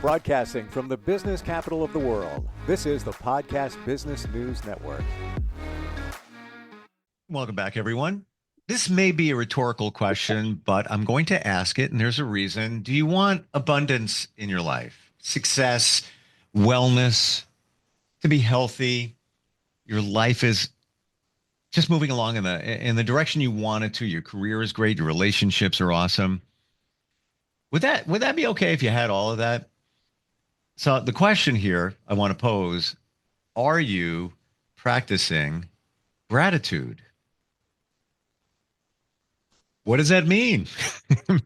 Broadcasting from the business capital of the world, this is the Podcast Business News Network. Welcome back, everyone. This may be a rhetorical question, but I'm going to ask it, and there's a reason. Do you want abundance in your life? Success, wellness, to be healthy? Your life is just moving along in the direction you want it to. Your career is great. Your relationships are awesome. Would that be okay if you had all of that? So the question here I want to pose, are you practicing gratitude? What does that mean?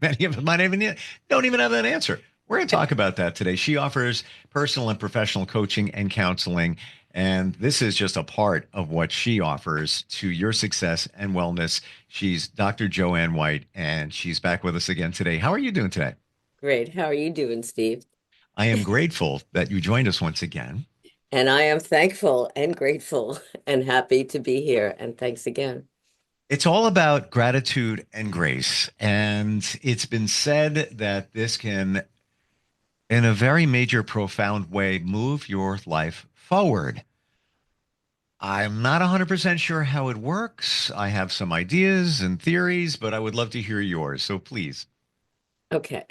Many of them might even don't even have that answer. We're going to talk about that today. She offers personal and professional coaching and counseling, and this is just a part of what she offers to your success and wellness. She's Dr. Joanne White, and she's back with us again today. How are you doing today? Great. How are you doing, Steve? I am grateful that you joined us once again. And I am thankful and grateful and happy to be here. And thanks again. It's all about gratitude and grace. And it's been said that this can, in a very major, profound way, move your life forward. I'm not 100% sure how it works. I have some ideas and theories, but I would love to hear yours. So please. Okay.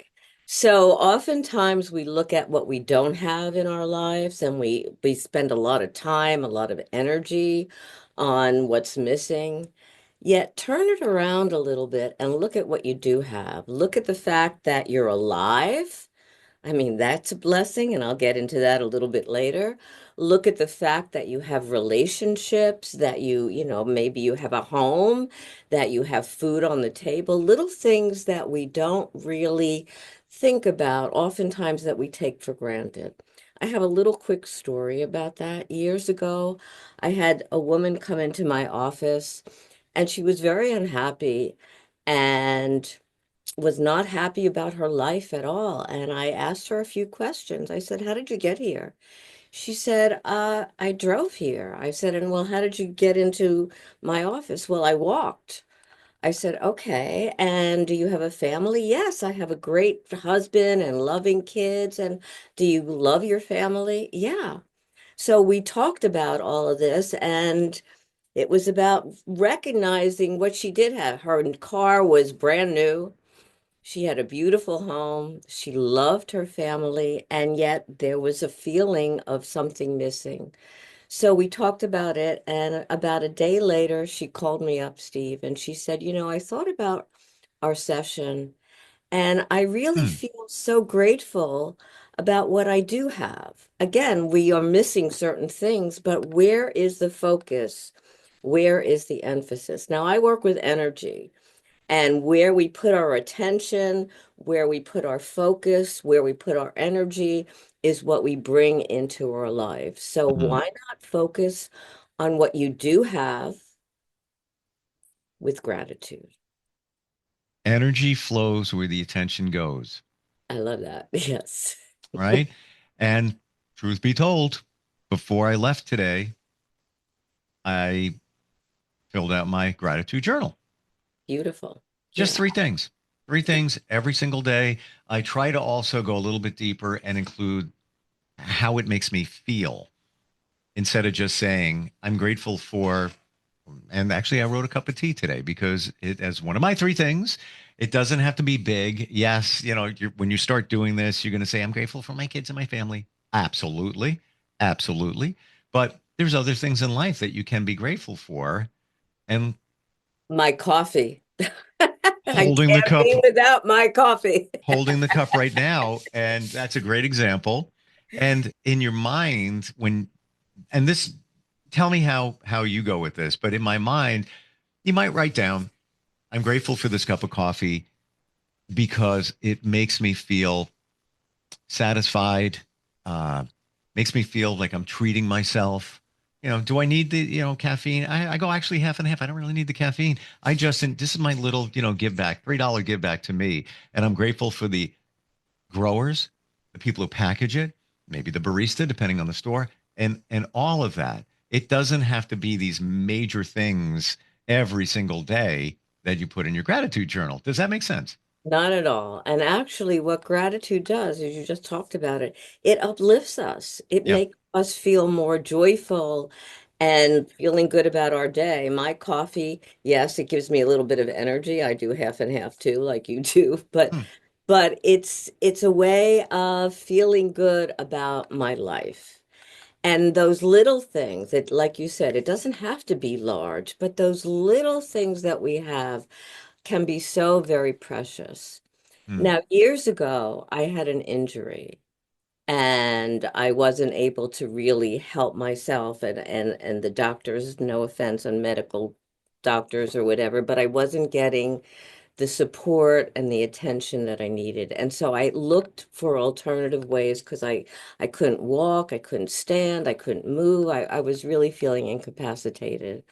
So oftentimes we look at what we don't have in our lives and we spend a lot of time, a lot of energy on what's missing. Yet turn it around a little bit and look at what you do have. Look at the fact that you're alive. I mean, that's a blessing, and I'll get into that a little bit later. Look at the fact that you have relationships, that maybe you have a home, that you have food on the table, little things that we don't really think about, oftentimes that we take for granted. I have a little quick story about that. Years ago, I had a woman come into my office, and she was very unhappy. And was not happy about her life at all. And I asked her a few questions. I said, "How did you get here?" She said, I drove here." I said, "And well, how did you get into my office?" "Well, I walked." I said, "Okay. And do you have a family?" "Yes, I have a great husband and loving kids." "And do you love your family?" "Yeah." So we talked about all of this, and it was about recognizing what she did have. Her car was brand new. She had a beautiful home. She loved her family, and yet there was a feeling of something missing. So we talked about it, and about a day later, she called me up, Steve, and she said, I thought about our session, and I really Hmm. feel so grateful about what I do have. Again, we are missing certain things, but where is the focus? Where is the emphasis? Now, I work with energy. And where we put our attention, where we put our focus, where we put our energy is what we bring into our lives. So Mhm. why not focus on what you do have with gratitude? Energy flows where the attention goes, I love that. Yes. right? And truth be told, before I left today, I filled out my gratitude journal. Beautiful. Just Yeah. three things every single day. I try to also go a little bit deeper and include how it makes me feel instead of just saying, I'm grateful for, and actually, I wrote a cup of tea today because it as one of my three things. It doesn't have to be big. Yes, when you start doing this, you're going to say, I'm grateful for my kids and my family. Absolutely. Absolutely. But there's other things in life that you can be grateful for. And My coffee. I holding the can't cup be without my coffee. holding the cup right now, and that's a great example. And in your mind, and this, tell me how you go with this, but in my mind, you might write down, I'm grateful for this cup of coffee because it makes me feel satisfied, uh, makes me feel like I'm treating myself. Do I need the, caffeine? I go actually half and half. I don't really need the caffeine. This is my little, give back, $3 give back to me. And I'm grateful for the growers, the people who package it, maybe the barista, depending on the store, and all of that. It doesn't have to be these major things every single day that you put in your gratitude journal. Does that make sense? Not at all. And actually, what gratitude does, as you just talked about it, it uplifts us. It Yeah. makes us feel more joyful and feeling good about our day. My coffee, yes, it gives me a little bit of energy. I do half and half too, like you do, Hmm. but it's a way of feeling good about my life. And those little things that, like you said, it doesn't have to be large, but those little things that we have can be so very precious. Hmm. Now, years ago, I had an injury and I wasn't able to really help myself and the doctors, no offense on medical doctors or whatever, but I wasn't getting the support and the attention that I needed. And so I looked for alternative ways because I couldn't walk, I couldn't stand, I couldn't move. I was really feeling incapacitated.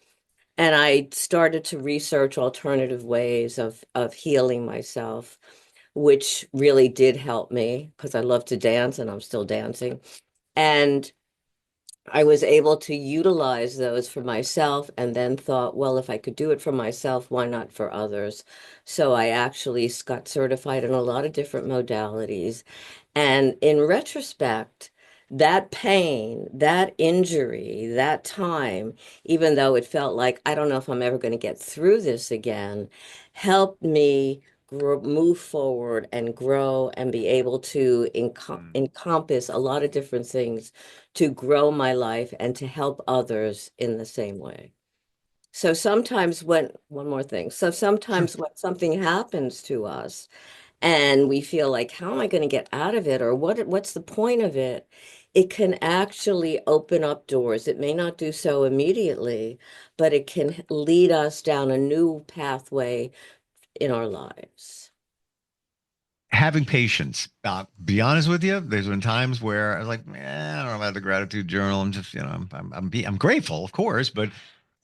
And I started to research alternative ways of healing myself, which really did help me because I love to dance and I'm still dancing. And I was able to utilize those for myself and then thought, well, if I could do it for myself, why not for others? So I actually got certified in a lot of different modalities. And in retrospect, that pain, that injury, that time, even though it felt like I don't know if I'm ever going to get through this again, helped me move forward and grow and be able to Hmm. encompass a lot of different things to grow my life and to help others in the same way. So sometimes one more thing. So Sure. sometimes when something happens to us, and we feel like, how am I going to get out of it? Or what's the point of it? It can actually open up doors. It may not do so immediately, but it can lead us down a new pathway in our lives. Having patience. Be honest with you, there's been times where I was like, I don't know about the gratitude journal. I'm just, I'm grateful, of course, but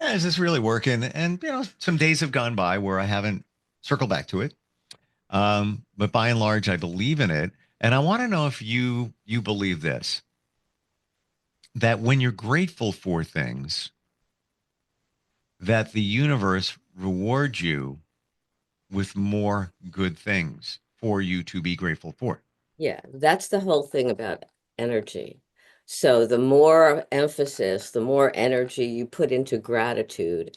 is this really working? And some days have gone by where I haven't circled back to it. But by and large, I believe in it. And I want to know if you believe this, that when you're grateful for things, that the universe rewards you with more good things for you to be grateful for. Yeah, that's the whole thing about energy. So the more emphasis, the more energy you put into gratitude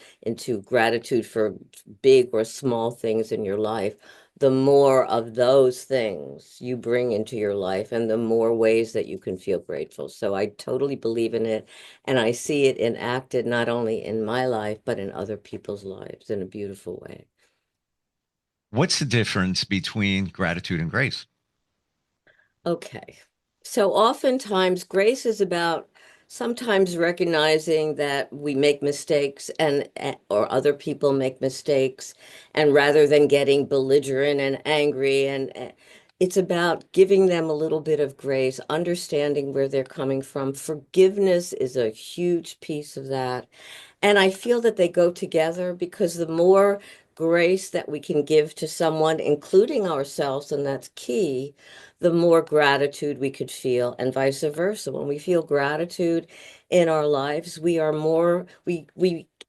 for big or small things in your life, the more of those things you bring into your life and the more ways that you can feel grateful. So I totally believe in it and I see it enacted not only in my life, but in other people's lives in a beautiful way. What's the difference between gratitude and grace? Okay. So oftentimes grace is about sometimes recognizing that we make mistakes or other people make mistakes and rather than getting belligerent and angry and it's about giving them a little bit of grace, understanding where they're coming from. Forgiveness is a huge piece of that. And I feel that they go together because the more grace that we can give to someone, including ourselves, and that's key, the more gratitude we could feel, and vice versa. When we feel gratitude in our lives, we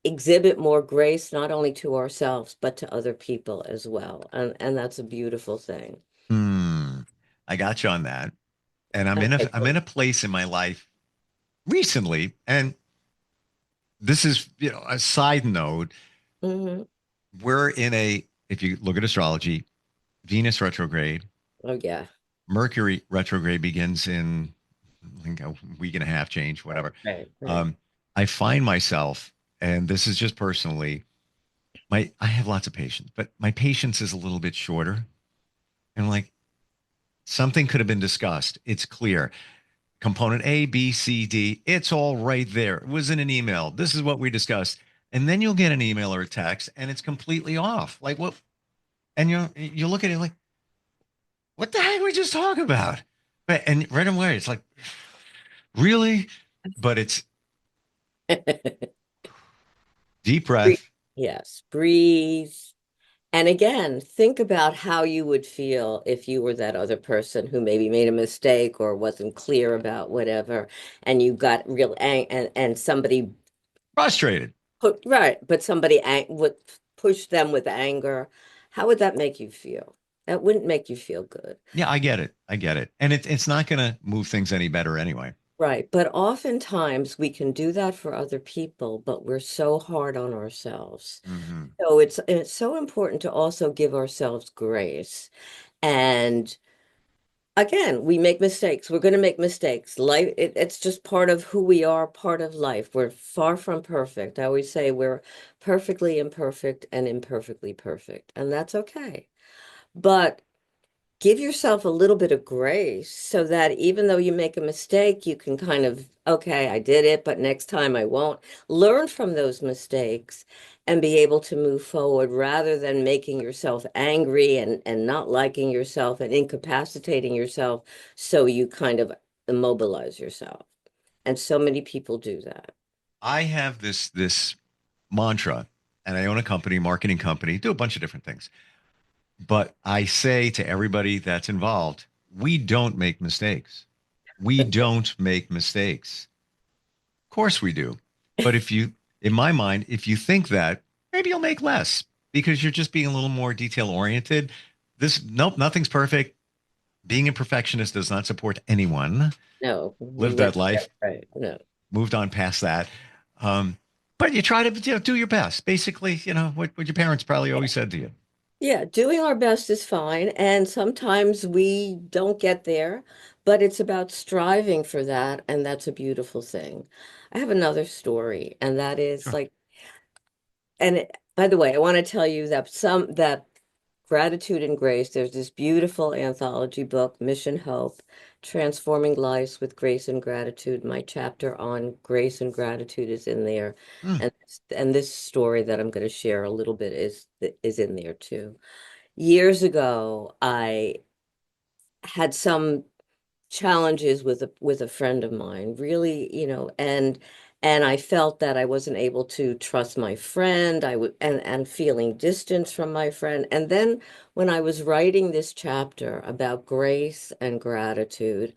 exhibit more grace not only to ourselves but to other people as well. And that's a beautiful thing. Hmm. I got you on that. And Okay, I'm in good. a place in my life recently, and this is, a side note. Hmm. We're in a, if you look at astrology, Venus retrograde, Oh yeah. Mercury retrograde begins in, I think, a week and a half, change, whatever. Right. Um, I find myself, and this is just personally, I have lots of patience, but my patience is a little bit shorter. And like something could have been discussed. It's clear. Component A, B, C, D, it's all right there. It was in an email. This is what we discussed. And then you'll get an email or a text and it's completely off. Like what? And you look at it like, what the heck did we just talk about? But and right away, it's like, really? But it's deep Breathe. breath. Yes, breathe. And again, think about how you would feel if you were that other person who maybe made a mistake or wasn't clear about whatever, and you got real and somebody Frustrated. put right, but somebody would push them with anger. How would that make you feel? That wouldn't make you feel good. Yeah, I get it. I get it. And it's not going to move things any better anyway. Right. But oftentimes we can do that for other people, but we're so hard on ourselves. Hmm. So it's so important to also give ourselves grace. And again, we make mistakes. We're going to make mistakes. Life, it's just part of who we are, part of life. We're far from perfect. I always say we're perfectly imperfect and imperfectly perfect, and that's okay. But give yourself a little bit of grace so that even though you make a mistake, you can kind of, okay, I did it, but next time I won't. Learn from those mistakes and be able to move forward rather than making yourself angry and not liking yourself and incapacitating yourself. So you kind of immobilize yourself. And so many people do that. I have this mantra, and I own a company, marketing company, do a bunch of different things. But I say to everybody that's involved, we don't make mistakes. We don't make mistakes. Of course we do. But in my mind, if you think that, maybe you'll make less because you're just being a little more detail oriented. Nope, nothing's perfect. Being a perfectionist does not support anyone. No, we Lived never that get life, it right. No. moved on past that. Um, but you try to do your best. Basically, what your parents probably always said to you. Yeah, doing our best is fine. And sometimes we don't get there, but it's about striving for that. And that's a beautiful thing. I have another story, and that is Sure. like, by the way, I want to tell you that that Gratitude and Grace, there's this beautiful anthology book, Mission Hope, Transforming Lives with Grace and Gratitude. My chapter on grace and gratitude is in there. Hmm. And this story that I'm going to share a little bit is in there too. Years ago, I had some challenges with a friend of mine, really, and I felt that I wasn't able to trust my friend. I would and feeling distance from my friend. And then when I was writing this chapter about grace and gratitude,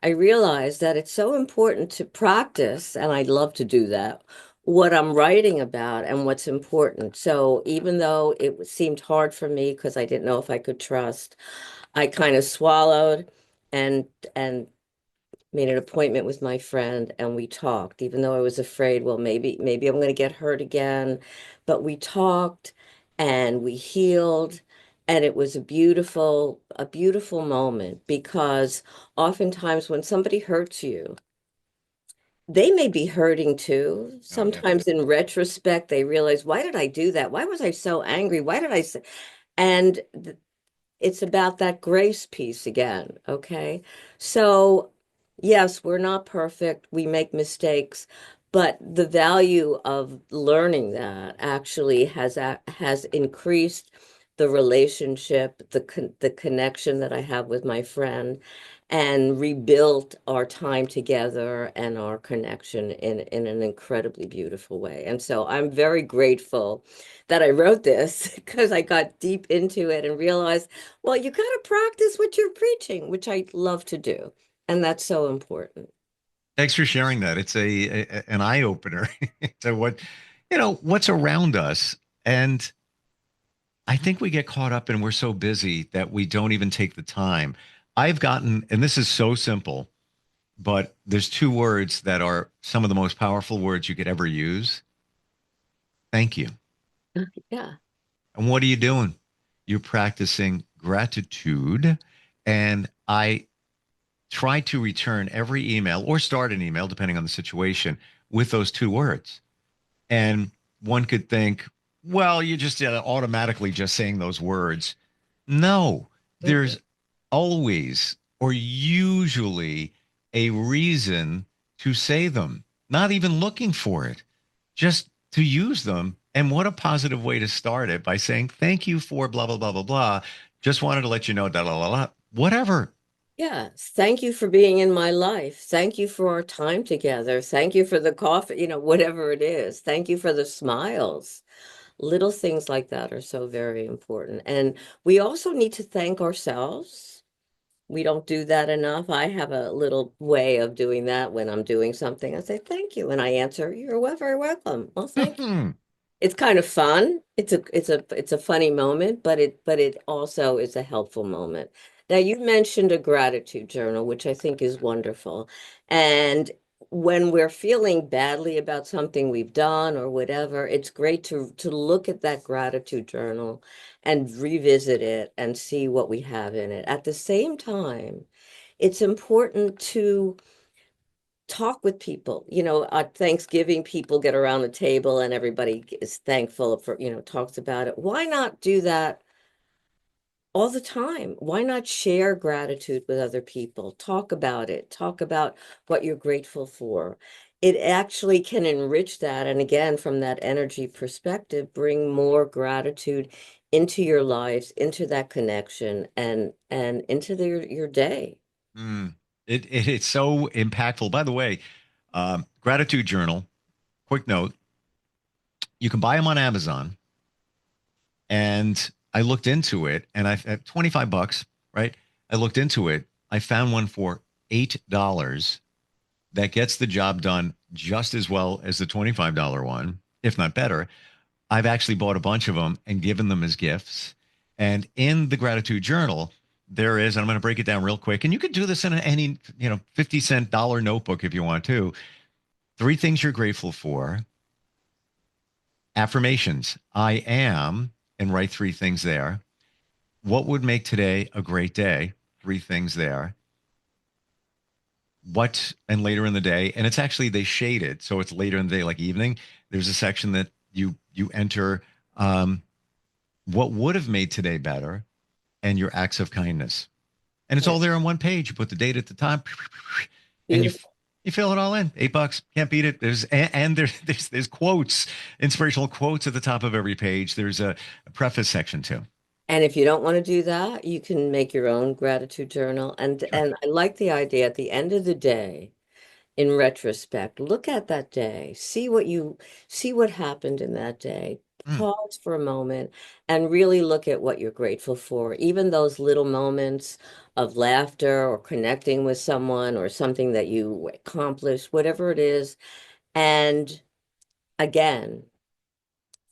I realized that it's so important to practice, and I'd love to do that, what I'm writing about and what's important. So even though it seemed hard for me because I didn't know if I could trust, I kind of swallowed and made an appointment with my friend and we talked, even though I was afraid, well, maybe I'm going to get hurt again. But we talked and we healed. And it was a beautiful moment because oftentimes when somebody hurts you, they may be hurting too. Oh yeah. Sometimes in retrospect, they realize, why did I do that? Why was I so angry? Why did I say? And it's about that grace piece again, okay? So, yes, we're not perfect. We make mistakes, but the value of learning that actually has increased the relationship, the connection that I have with my friend, and rebuilt our time together and our connection in an incredibly beautiful way. And so I'm very grateful that I wrote this because I got deep into it and realized, well, you got to practice what you're preaching, which I love to do. And that's so important. Thanks for sharing that. It's an eye opener to what's around us. And I think we get caught up and we're so busy that we don't even take the time. I've gotten, and this is so simple, but there's two words that are some of the most powerful words you could ever use. Thank you. Yeah. And what are you doing? You're practicing gratitude. And I try to return every email or start an email, depending on the situation, with those two words. And one could think, well, you're just automatically just saying those words. No, Mhm. there's always or usually a reason to say them, not even looking for it, just to use them. And what a positive way to start it by saying, thank you for blah, blah, blah, blah, blah. Just wanted to let you know, da, la, la, la, whatever. Yeah. Thank you for being in my life. Thank you for our time together. Thank you for the coffee, whatever it is. Thank you for the smiles. Little things like that are so very important. And we also need to thank ourselves. We don't do that enough. I have a little way of doing that when I'm doing something. I say, thank you. And I answer, you're very welcome. Well, thank you. it's kind of fun. It's a funny moment, but it also is a helpful moment. Now you mentioned a gratitude journal, which I think is wonderful. And when we're feeling badly about something we've done or whatever, it's great to look at that gratitude journal and revisit it and see what we have in it. At the same time, it's important to talk with people. At Thanksgiving, people get around the table and everybody is thankful for, talks about it. Why not do that all the time? Why not share gratitude with other people? Talk about it. Talk about what you're grateful for. It actually can enrich that. And again, from that energy perspective, bring more gratitude into your lives, into that connection and into your day. Mm. It's so impactful. By the way, gratitude journal. Quick note: you can buy them on Amazon, and I looked into it, and I at 25 bucks, right? I looked into it. I found one for $8 that gets the job done just as well as the $25 one, if not better. I've actually bought a bunch of them and given them as gifts. And in the gratitude journal, there is, and I'm going to break it down real quick. And you could do this in any, 50-cent dollar notebook if you want to. Three things you're grateful for. Affirmations. I am, and write three things there. What would make today a great day? Three things there. What, and later in the day, and it's actually, they shade it so it's later in the day, like evening. There's a section that you enter, what would have made today better, and your acts of kindness. And it's Right. all there on one page. You put the date at the top, and you Beautiful. you fill it all in. $8, can't beat it. There's quotes, inspirational quotes at the top of every page. There's a preface section too. And if you don't want to do that, you can make your own gratitude journal. And Sure. and I like the idea at the end of the day, in retrospect, look at that day, see what happened in that day. Mm, Pause for a moment and really look at what you're grateful for. Even those little moments of laughter or connecting with someone or something that you accomplished, whatever it is. And again,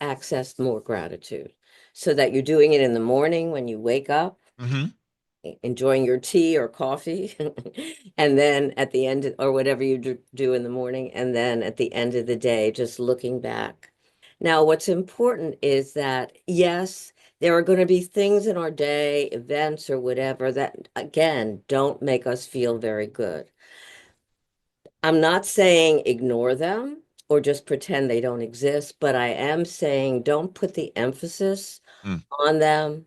access more gratitude so that you're doing it in the morning when you wake up, hmm enjoying your tea or coffee, and then at the end, or whatever you do in the morning, and then at the end of the day, just looking back. Now, what's important is that, yes, there are going to be things in our day, events or whatever, that, again, don't make us feel very good. I'm not saying ignore them or just pretend they don't exist, but I am saying don't put the emphasis mm. on them.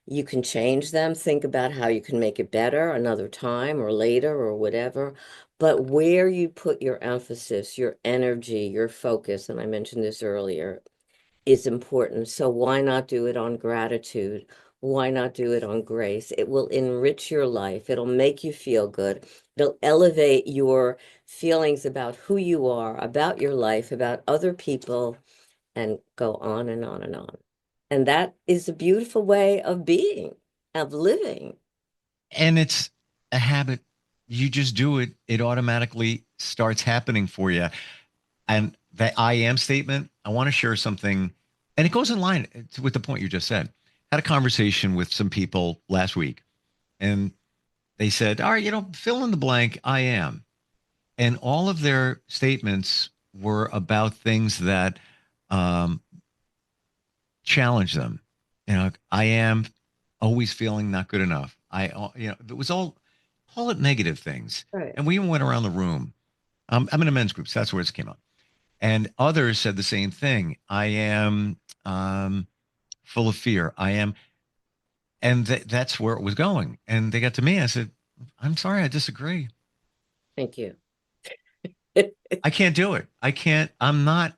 You can change them, think about how you can make it better another time or later or whatever. But where you put your emphasis, your energy, your focus, and I mentioned this earlier, is important. So why not do it on gratitude? Why not do it on grace? It will enrich your life. It'll make you feel good. It'll elevate your feelings about who you are, about your life, about other people, and go on and on and on. And that is a beautiful way of being, of living. And it's a habit. You just do it. It automatically starts happening for you. And that I am statement, I want to share something, and it goes in line with the point you just said. Had a conversation with some people last week, and they said, all right, fill in the blank, I am. And all of their statements were about things that um, challenge them. I am always feeling not good enough. It was all, call it negative things. Right. And we even went around the room. I'm in a men's group, so that's where it came up. And others said the same thing. I am full of fear. I am, and that's where it was going. And they got to me. I said, I'm sorry, I disagree. Thank you. I can't do it. I can't. I'm not.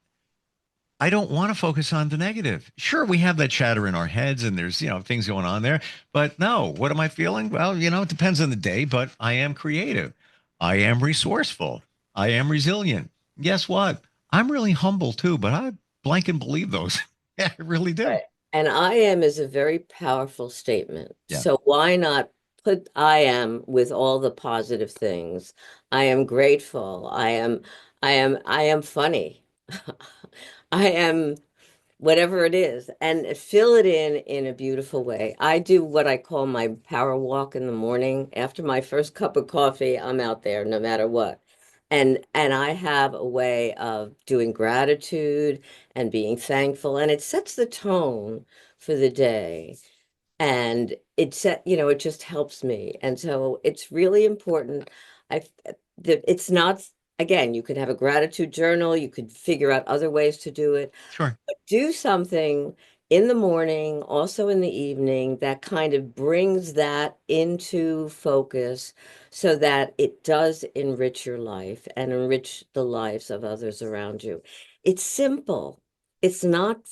I don't want to focus on the negative. Sure, we have that chatter in our heads and there's, things going on there. But no, what am I feeling? Well, it depends on the day, but I am creative. I am resourceful. I am resilient. Guess what? I'm really humble too, but I blank and believe those. Yeah, I really do. Right. And I am is a very powerful statement. Yeah. So why not put I am with all the positive things? I am grateful. I am funny. I am whatever it is, and fill it in a beautiful way. I do what I call my power walk in the morning. After my first cup of coffee, I'm out there no matter what. And I have a way of doing gratitude and being thankful, and it sets the tone for the day. And it just helps me. And so it's really important. I that it's not, again, you could have a gratitude journal, you could figure out other ways to do it, Sure. do something in the morning, also in the evening, that kind of brings that into focus so that it does enrich your life and enrich the lives of others around you. It's simple. It's not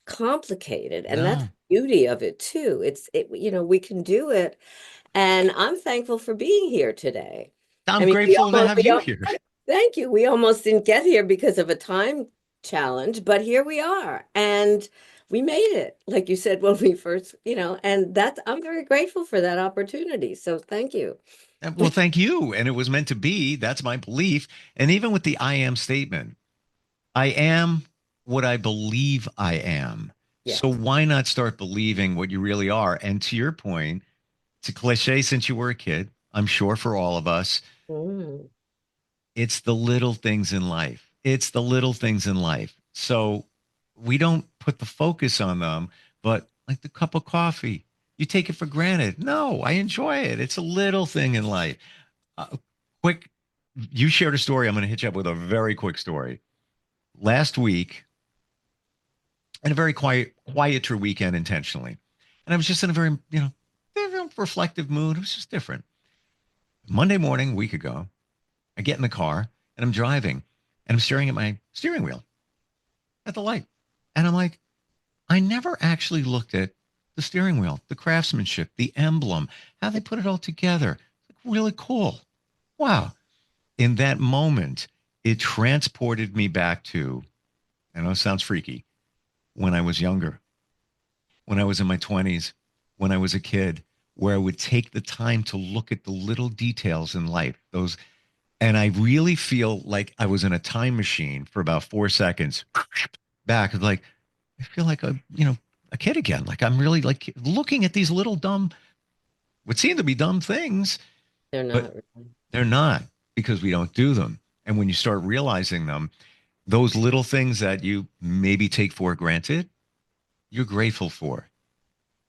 complicated, and that's No, the beauty of it too. We can do it, and I'm thankful for being here today. I I'm mean, grateful to have you here. thank you. We almost didn't get here because of a time challenge, but here we are, and we made it, like you said when we first, and I'm very grateful for that opportunity. So thank you. Well, thank you. And it was meant to be. That's my belief. And even with the I am statement, I am what I believe I am. So Yes. why not start believing what you really are? And to your point, it's a cliche since you were a kid. I'm sure for all of us, Mm, it's the little things in life. It's the little things in life. So we don't put the focus on them, but like the cup of coffee, you take it for granted. No, I enjoy it. It's a little thing in life. Quick, you shared a story. I'm going to hit you up with a very quick story. Last week, and a very quieter weekend intentionally. And I was just in a very, reflective mood. It was just different. Monday morning, a week ago, I get in the car and I'm driving and I'm staring at my steering wheel at the light. And I'm like, I never actually looked at the steering wheel, the craftsmanship, the emblem, how they put it all together. Really cool. Wow. In that moment, it transported me back to, I know it sounds freaky, when I was younger, when I was in my 20s, when I was a kid, where I would take the time to look at the little details in life. And I really feel like I was in a time machine for about 4 seconds back. Like, I feel like a kid again. Like I'm really like looking at these little dumb, what seem to be dumb things, they're but not really. they're not because we don't do them. And when you start realizing them, those little things that you maybe take for granted, you're grateful for.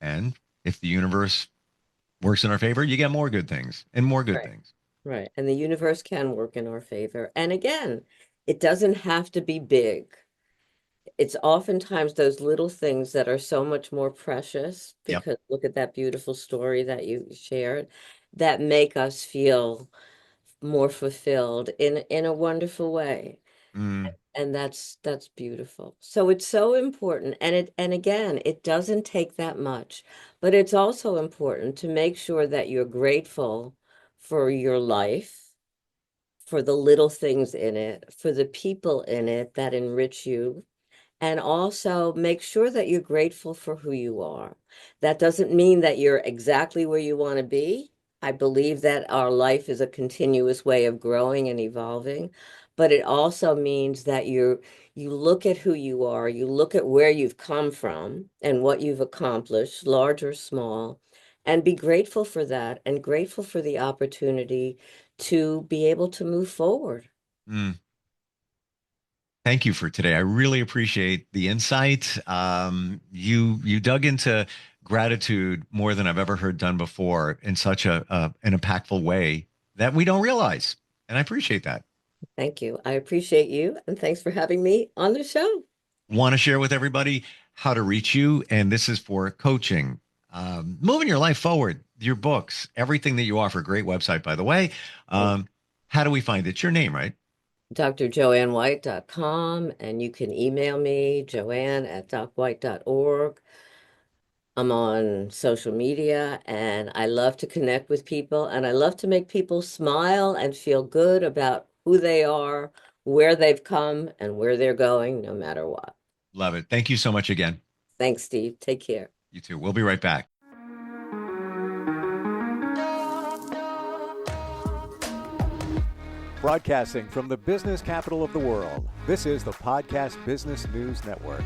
And if the universe works in our favor, you get more good things and more good Right. things. Right. And the universe can work in our favor. And again, it doesn't have to be big. It's oftentimes those little things that are so much more precious, Yep. because look at that beautiful story that you shared, that make us feel more fulfilled in a wonderful way. Mm, And that's beautiful. So it's so important. And again, it doesn't take that much, but it's also important to make sure that you're grateful for your life, for the little things in it, for the people in it that enrich you, and also make sure that you're grateful for who you are. That doesn't mean that you're exactly where you want to be. I believe that our life is a continuous way of growing and evolving, but it also means that you look at who you are, you look at where you've come from and what you've accomplished, large or small, and be grateful for that and grateful for the opportunity to be able to move forward. mm. Thank you for today. I really appreciate the insight. You dug into gratitude more than I've ever heard done before in such an impactful way that we don't realize, and I appreciate that. Thank you. I appreciate you, and thanks for having me on the show. Want to share with everybody how to reach you, and this is for coaching, moving your life forward, your books, everything that you offer. Great website, by the way. Thank How do we find it? It's your name, right? drjoannewhite.com, and you can email me, joanne@docwhite.org. I'm on social media, and I love to connect with people, and I love to make people smile and feel good about who they are, where they've come, and where they're going, no matter what. Love it. Thank you so much again. Thanks, Steve. Take care. You too. We'll be right back. Broadcasting from the business capital of the world, this is the Podcast Business News Network.